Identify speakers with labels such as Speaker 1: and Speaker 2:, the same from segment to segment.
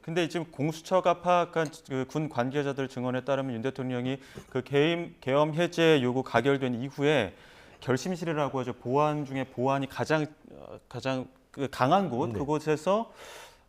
Speaker 1: 근데 지금 공수처가 파악한 그 군 관계자들 증언에 따르면 윤 대통령이 그 계엄 해제 요구 가결된 이후에 결심실이라고 하죠. 보안 중에 보안이 가장 그 강한 곳
Speaker 2: 네.
Speaker 1: 그곳에서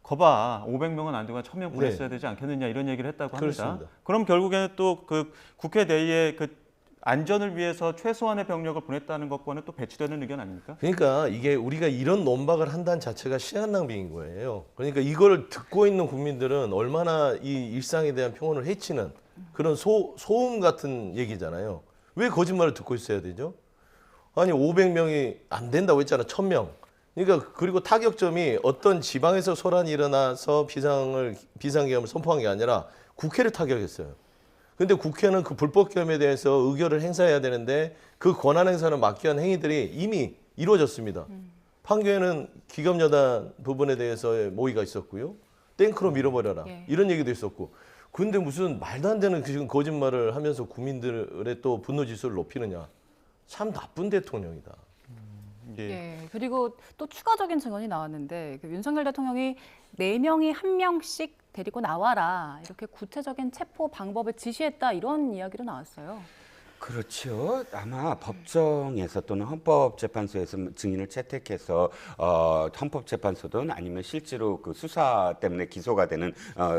Speaker 1: 거봐 500명은 안 되고 1000명 보냈어야 되지 않겠느냐 이런 얘기를 했다고 합니다.
Speaker 2: 그렇습니다.
Speaker 1: 그럼 결국에는 또 그 국회 내에 그 안전을 위해서 최소한의 병력을 보냈다는 것과는 또 배치되는 의견 아닙니까?
Speaker 2: 그러니까 이게 우리가 이런 논박을 한다는 자체가 시간 낭비인 거예요. 그러니까 이걸 듣고 있는 국민들은 얼마나 이 일상에 대한 평온을 해치는 그런 소음 같은 얘기잖아요. 왜 거짓말을 듣고 있어야 되죠? 아니 500명이 안 된다고 했잖아. 1000명. 그러니까 그리고 타격점이 어떤 지방에서 소란이 일어나서 비상계엄을 선포한 게 아니라 국회를 타격했어요. 근데 국회는 그 불법 계엄에 대해서 의결을 행사해야 되는데 그 권한 행사를 막기 위한 행위들이 이미 이루어졌습니다. 판교에는 기검여단 부분에 대해서의 모의가 있었고요. 탱크로 밀어버려라.
Speaker 3: 예.
Speaker 2: 이런 얘기도 있었고. 근데 무슨 말도 안 되는 지금 거짓말을 하면서 국민들의 또 분노 지수를 높이느냐. 참 나쁜 대통령이다.
Speaker 1: 예.
Speaker 3: 예, 그리고 또 추가적인 증언이 나왔는데 그 윤석열 대통령이 4명이 1명씩 데리고 나와라 이렇게 구체적인 체포 방법을 지시했다 이런 이야기도 나왔어요.
Speaker 4: 그렇죠. 아마 법정에서 또는 헌법재판소에서 증인을 채택해서 헌법재판소든 아니면 실제로 그 수사 때문에 기소가 되는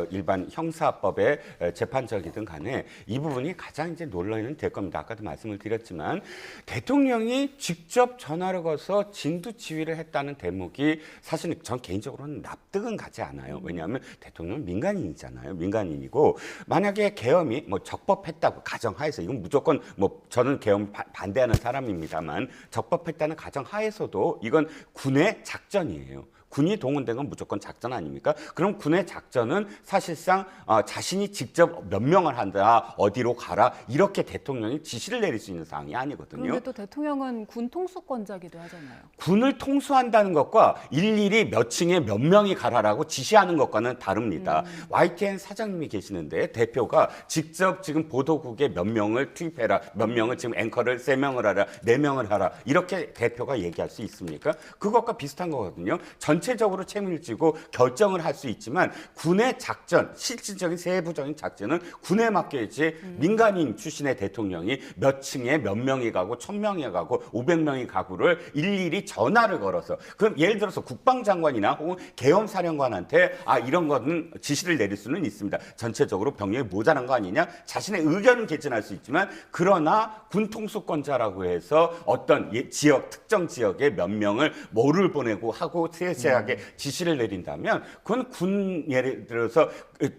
Speaker 4: 일반 형사법의 재판적이든 간에 이 부분이 가장 이제 논란이 될 겁니다. 아까도 말씀을 드렸지만 대통령이 직접 전화를 걸어서 진두지휘를 했다는 대목이 사실 전 개인적으로는 납득은 가지 않아요. 왜냐하면 대통령은 민간인이잖아요. 민간인이고 만약에 계엄이 뭐 적법했다고 가정하에서 이건 무조건 뭐 저는 계엄 반대하는 사람입니다만 적법했다는 가정하에서도 이건 군의 작전이에요. 군이 동원된 건 무조건 작전 아닙니까? 그럼 군의 작전은 사실상 자신이 직접 명령을 한다, 어디로 가라 이렇게 대통령이 지시를 내릴 수 있는 사항이 아니거든요.
Speaker 3: 그런데 또 대통령은 군 통수권자기도 하잖아요.
Speaker 4: 군을 통수한다는 것과 일일이 몇 층에 몇 명이 가라라고 지시하는 것과는 다릅니다. YTN 사장님이 계시는데 대표가 직접 지금 보도국에 몇 명을 투입해라, 몇 명을 지금 앵커를 3명을 하라, 4명을 하라 이렇게 대표가 얘기할 수 있습니까? 그것과 비슷한 거거든요. 전체적으로 책임을 지고 결정을 할 수 있지만 군의 작전, 실질적인 세부적인 작전은 군에 맡겨야지 민간인 출신의 대통령이 몇 층에 몇 명이 가고 1000명이 가고 500명이 가고를 일일이 전화를 걸어서 그럼 예를 들어서 국방장관이나 혹은 계엄사령관한테 이런 거는 지시를 내릴 수는 있습니다. 전체적으로 병력이 모자란 거 아니냐? 자신의 의견은 개진할 수 있지만 그러나 군통수권자라고 해서 어떤 지역, 특정 지역에 몇 명을 뭐를 보내고 하고 세세하게 지시를 내린다면 그건 군 예를 들어서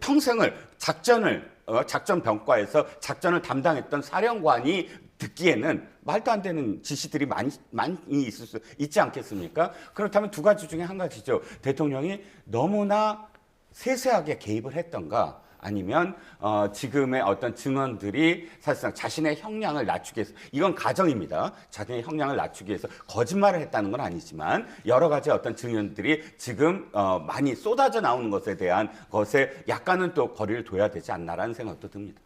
Speaker 4: 평생을 작전 병과에서 작전을 담당했던 사령관이 듣기에는 말도 안 되는 지시들이 많이 있을 수 있지 않겠습니까? 그렇다면 두 가지 중에 한 가지죠. 대통령이 너무나 세세하게 개입을 했던가 아니면 지금의 어떤 증언들이 사실상 자신의 형량을 낮추기 위해서 이건 가정입니다. 자신의 형량을 낮추기 위해서 거짓말을 했다는 건 아니지만 여러 가지 어떤 증언들이 지금 많이 쏟아져 나오는 것에 대한 것에 약간은 또 거리를 둬야 되지 않나라는 생각도 듭니다.